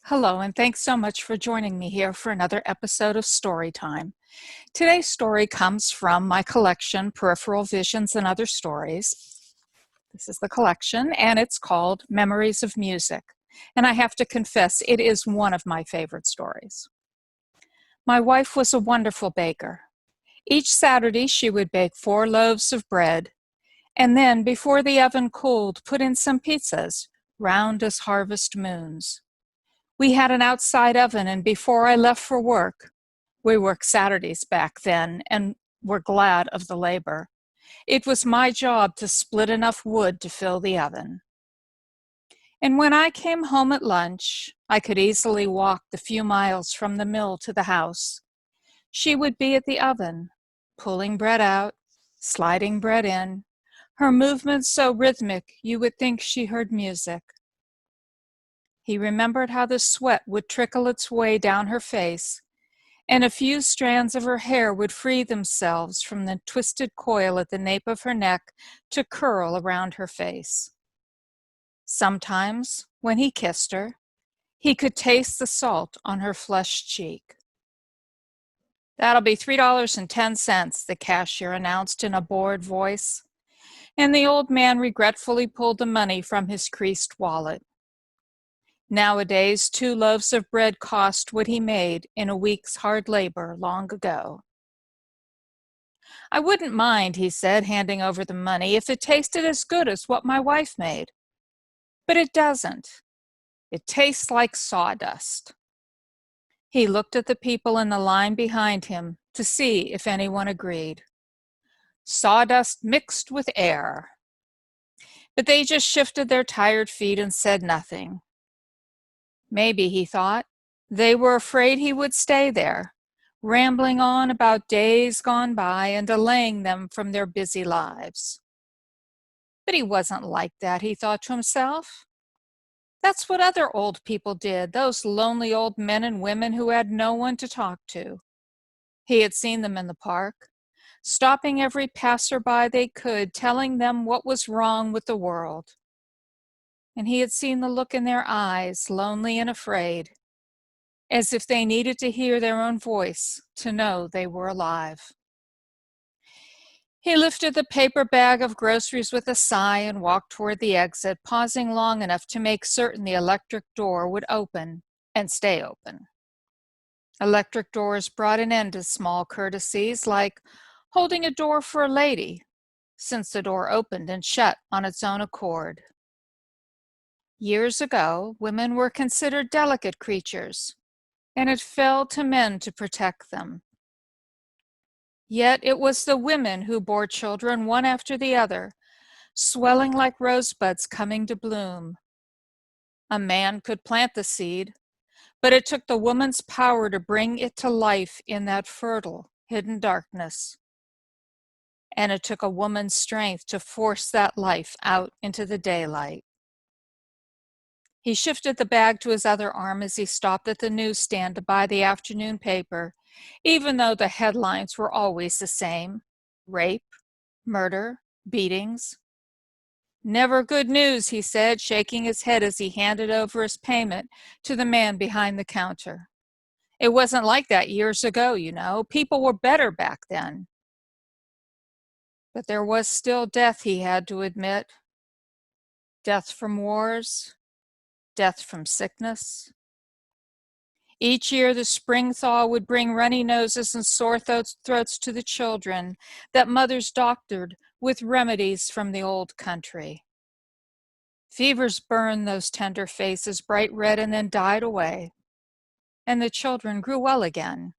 Hello, and thanks so much for joining me here for another episode of Story Time. Today's story comes from my collection, Peripheral Visions and Other Stories. This is the collection, and it's called Memories of Music. And I have to confess, it is one of my favorite stories. My wife was a wonderful baker. Each Saturday, she would bake 4 loaves of bread, and then, before the oven cooled, put in some pizzas, round as harvest moons. We had an outside oven, and before I left for work, we worked Saturdays back then and were glad of the labor. It was my job to split enough wood to fill the oven. And when I came home at lunch, I could easily walk the few miles from the mill to the house. She would be at the oven, pulling bread out, sliding bread in, her movements so rhythmic you would think she heard music. He remembered how the sweat would trickle its way down her face, and a few strands of her hair would free themselves from the twisted coil at the nape of her neck to curl around her face. Sometimes, when he kissed her, he could taste the salt on her flushed cheek. "That'll be $3.10, the cashier announced in a bored voice, and the old man regretfully pulled the money from his creased wallet. Nowadays, 2 loaves of bread cost what he made in a week's hard labor long ago. "I wouldn't mind," he said, handing over the money, "if it tasted as good as what my wife made. But it doesn't. It tastes like sawdust." He looked at the people in the line behind him to see if anyone agreed. Sawdust mixed with air. But they just shifted their tired feet and said nothing. Maybe, he thought, they were afraid he would stay there, rambling on about days gone by and delaying them from their busy lives. But he wasn't like that, he thought to himself. That's what other old people did, those lonely old men and women who had no one to talk to. He had seen them in the park, stopping every passerby they could, telling them what was wrong with the world. And he had seen the look in their eyes, lonely and afraid, as if they needed to hear their own voice to know they were alive. He lifted the paper bag of groceries with a sigh and walked toward the exit, pausing long enough to make certain the electric door would open and stay open. Electric doors brought an end to small courtesies like holding a door for a lady, since the door opened and shut on its own accord. Years ago, women were considered delicate creatures, and it fell to men to protect them. Yet it was the women who bore children one after the other, swelling like rosebuds coming to bloom. A man could plant the seed, but it took the woman's power to bring it to life in that fertile, hidden darkness. And it took a woman's strength to force that life out into the daylight. He shifted the bag to his other arm as he stopped at the newsstand to buy the afternoon paper, even though the headlines were always the same: rape, murder, beatings. "Never good news," he said, shaking his head as he handed over his payment to the man behind the counter. "It wasn't like that years ago, you know. People were better back then." But there was still death, he had to admit. Death from wars, death from sickness. Each year, the spring thaw would bring runny noses and sore throats to the children that mothers doctored with remedies from the old country. Fevers burned those tender faces bright red and then died away, and the children grew well again.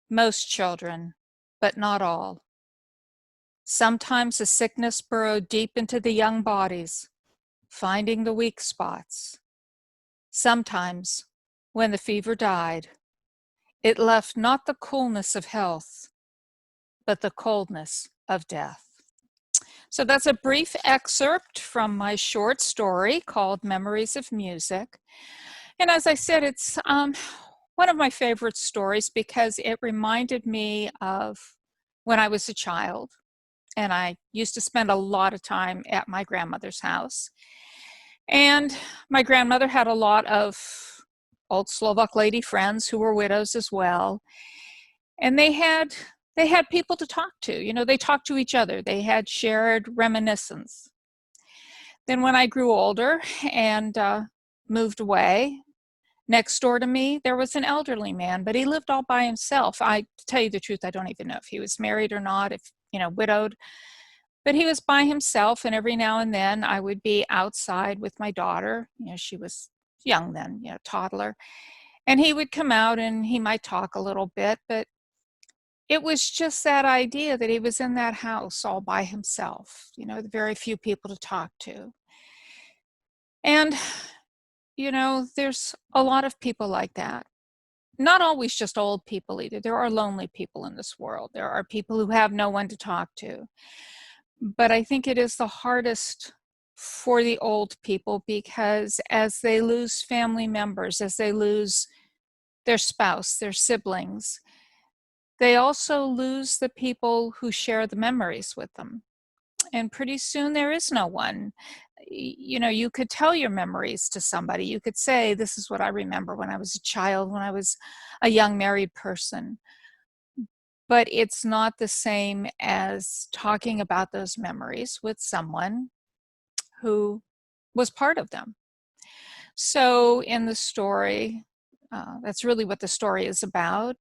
Most children, but not all. Sometimes the sickness burrowed deep into the young bodies, finding the weak spots. Sometimes, when the fever died, it left not the coolness of health, but the coldness of death. So that's a brief excerpt from my short story called Memories of Music. And as I said, it's one of my favorite stories because it reminded me of when I was a child, and I used to spend a lot of time at my grandmother's house. And my grandmother had a lot of old Slovak lady friends who were widows as well. And they had people to talk to. They talked to each other. They had shared reminiscence. Then when I grew older and moved away, next door to me, there was an elderly man, but he lived all by himself. To tell you the truth, I don't even know if he was married or not, if, widowed, but he was by himself. And every now and then I would be outside with my daughter. She was young then, toddler. And he would come out and he might talk a little bit, but it was just that idea that he was in that house all by himself, very few people to talk to. And, there's a lot of people like that. Not always just old people either. There are lonely people in this world. There are people who have no one to talk to. But I think it is the hardest for the old people because as they lose family members, as they lose their spouse, their siblings, they also lose the people who share the memories with them. And pretty soon there is no one. You could tell your memories to somebody. You could say, this is what I remember when I was a child, when I was a young married person. But it's not the same as talking about those memories with someone who was part of them. So in the story, that's really what the story is about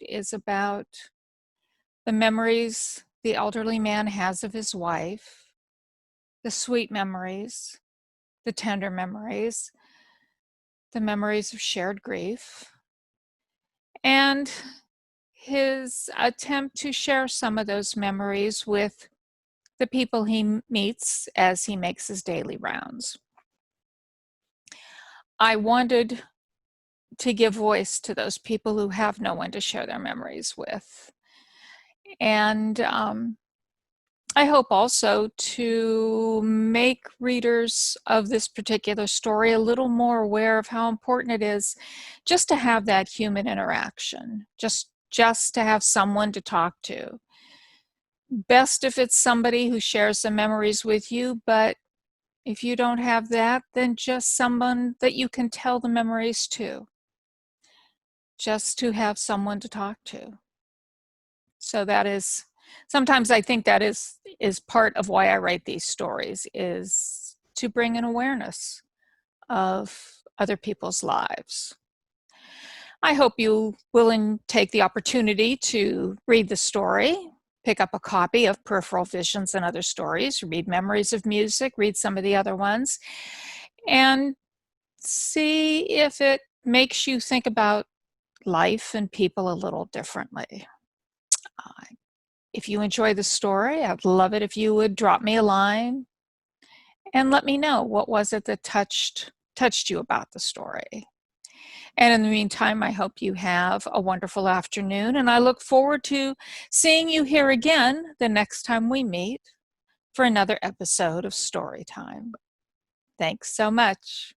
the memories the elderly man has of his wife, the sweet memories, the tender memories, the memories of shared grief, and his attempt to share some of those memories with the people he meets as he makes his daily rounds. I wanted to give voice to those people who have no one to share their memories with. And I hope also to make readers of this particular story a little more aware of how important it is just to have that human interaction, just to have someone to talk to. Best if it's somebody who shares the memories with you, but if you don't have that, then just someone that you can tell the memories to, just to have someone to talk to. So that is, sometimes I think that is part of why I write these stories, is to bring an awareness of other people's lives. I hope you will take the opportunity to read the story, pick up a copy of Peripheral Visions and Other Stories, read Memories of Music, read some of the other ones, and see if it makes you think about life and people a little differently. If you enjoy the story, I'd love it if you would drop me a line and let me know what was it that touched you about the story. And in the meantime, I hope you have a wonderful afternoon, and I look forward to seeing you here again the next time we meet for another episode of Storytime. Thanks so much.